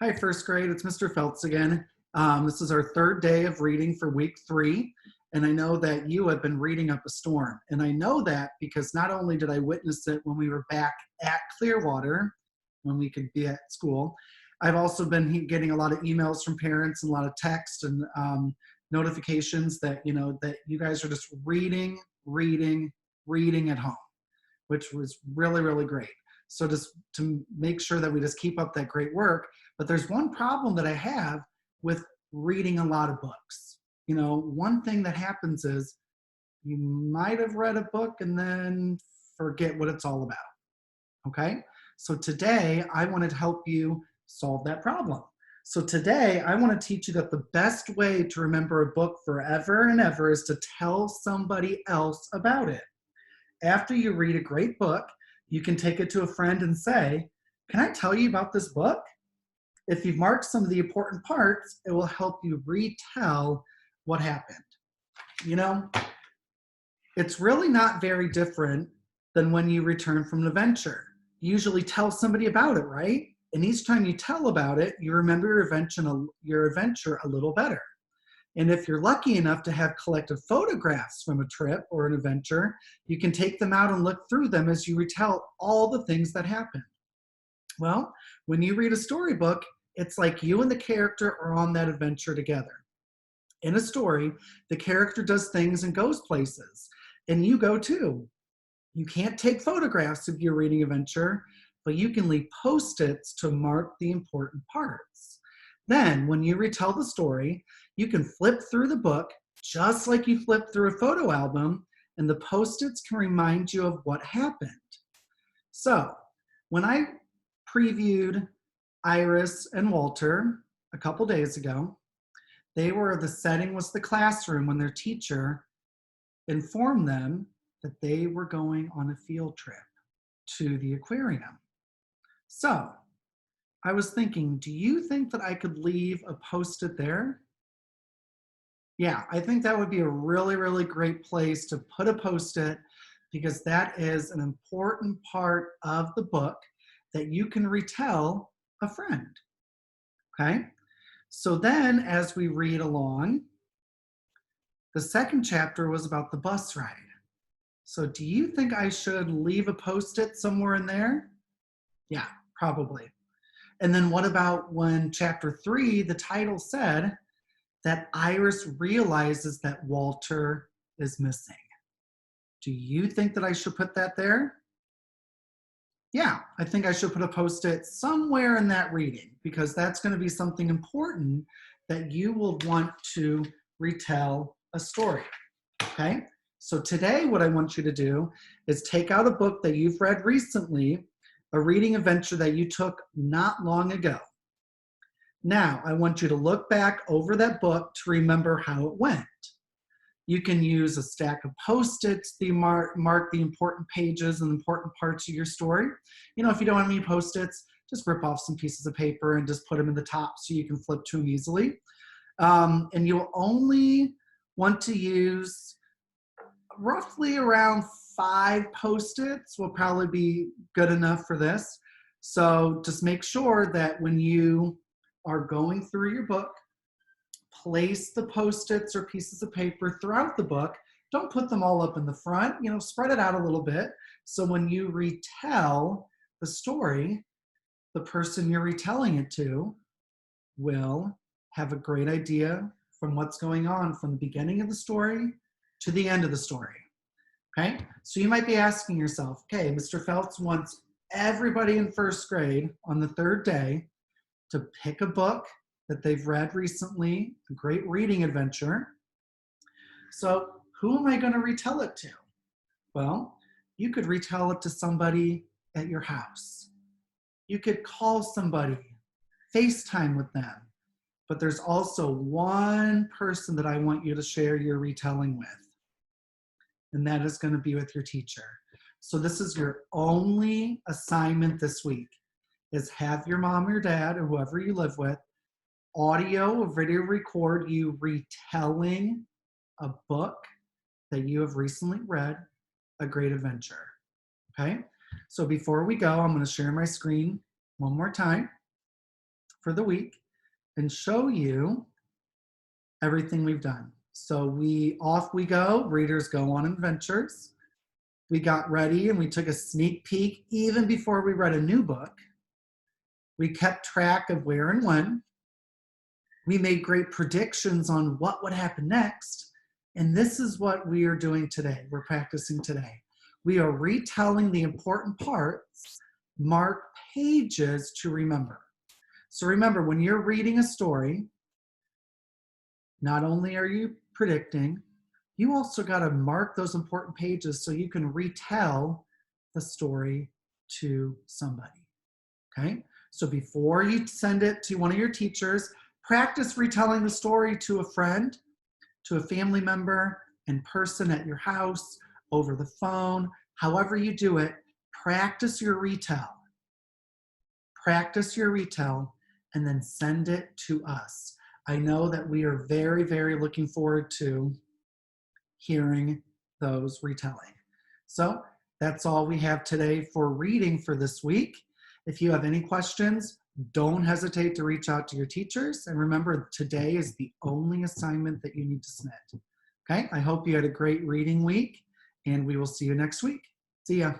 Hi, first grade. It's Mr. Feltz again. This is our third day of reading for week 3. And I know that you have been reading up a storm. And I know that because not only did I witness it when we were back at Clearwater, when we could be at school, I've also been getting a lot of emails from parents and a lot of text and notifications that, that you guys are just reading at home, which was really, really great. So just to make sure that we just keep up that great work. But there's one problem that I have with reading a lot of books. One thing that happens is you might have read a book and then forget what it's all about, okay? So today I want to help you solve that problem. So today I want to teach you that the best way to remember a book forever and ever is to tell somebody else about it. After you read a great book, you can take it to a friend and say, "Can I tell you about this book?" If you've marked some of the important parts, it will help you retell what happened. It's really not very different than when you return from an adventure. You usually tell somebody about it, right? And each time you tell about it, you remember your adventure a little better. And if you're lucky enough to have collected photographs from a trip or an adventure, you can take them out and look through them as you retell all the things that happened. Well, when you read a storybook, it's like you and the character are on that adventure together. In a story, the character does things and goes places, and you go too. You can't take photographs of your reading adventure, but you can leave Post-its to mark the important parts. Then, when you retell the story, you can flip through the book just like you flip through a photo album, and the Post-its can remind you of what happened. So, when I previewed Iris and Walter a couple days ago, the setting was the classroom when their teacher informed them that they were going on a field trip to the aquarium. So I was thinking, do you think that I could leave a Post-it there? Yeah, I think that would be a really, really great place to put a Post-it because that is an important part of the book that you can retell a friend, okay? So then as we read along, the second chapter was about the bus ride. So do you think I should leave a Post-it somewhere in there? Yeah, probably. And then what about when chapter 3, the title said that Iris realizes that Walter is missing? Do you think that I should put that there? Yeah, I think I should put a Post-it somewhere in that reading because that's going to be something important that you will want to retell a story, okay? So today what I want you to do is take out a book that you've read recently, a reading adventure that you took not long ago. Now, I want you to look back over that book to remember how it went. You can use a stack of Post-its to mark the important pages and important parts of your story. If you don't have any Post-its, just rip off some pieces of paper and just put them in the top so you can flip to them easily. And you'll only want to use roughly around 5 Post-its will probably be good enough for this. So just make sure that when you are going through your book, place the Post-its or pieces of paper throughout the book. Don't put them all up in the front, spread it out a little bit. So when you retell the story, the person you're retelling it to will have a great idea from what's going on from the beginning of the story to the end of the story, okay? So you might be asking yourself, okay, Mr. Feltz wants everybody in first grade on the third day to pick a book that they've read recently, a great reading adventure. So who am I going to retell it to? Well, you could retell it to somebody at your house. You could call somebody, FaceTime with them. But there's also one person that I want you to share your retelling with, and that is going to be with your teacher. So this is your only assignment this week, is have your mom or dad or whoever you live with audio or video record you retelling a book that you have recently read, a great adventure, okay? So before we go, I'm going to share my screen one more time. for the week and show you everything we've done. So off we go, readers go on adventures. We got ready and we took a sneak peek even before we read a new book. We kept track of where and when. We made great predictions on what would happen next. And this is what we are doing today. We're practicing today. We are retelling the important parts, mark pages to remember. So remember, when you're reading a story, not only are you predicting, you also got to mark those important pages so you can retell the story to somebody. Okay? So before you send it to one of your teachers, practice retelling the story to a friend, to a family member, in person at your house, over the phone, however you do it, practice your retell. Practice your retell and then send it to us. I know that we are very, very looking forward to hearing those retelling. So that's all we have today for reading for this week. If you have any questions, don't hesitate to reach out to your teachers. And remember, today is the only assignment that you need to submit. Okay, I hope you had a great reading week, and we will see you next week. See ya.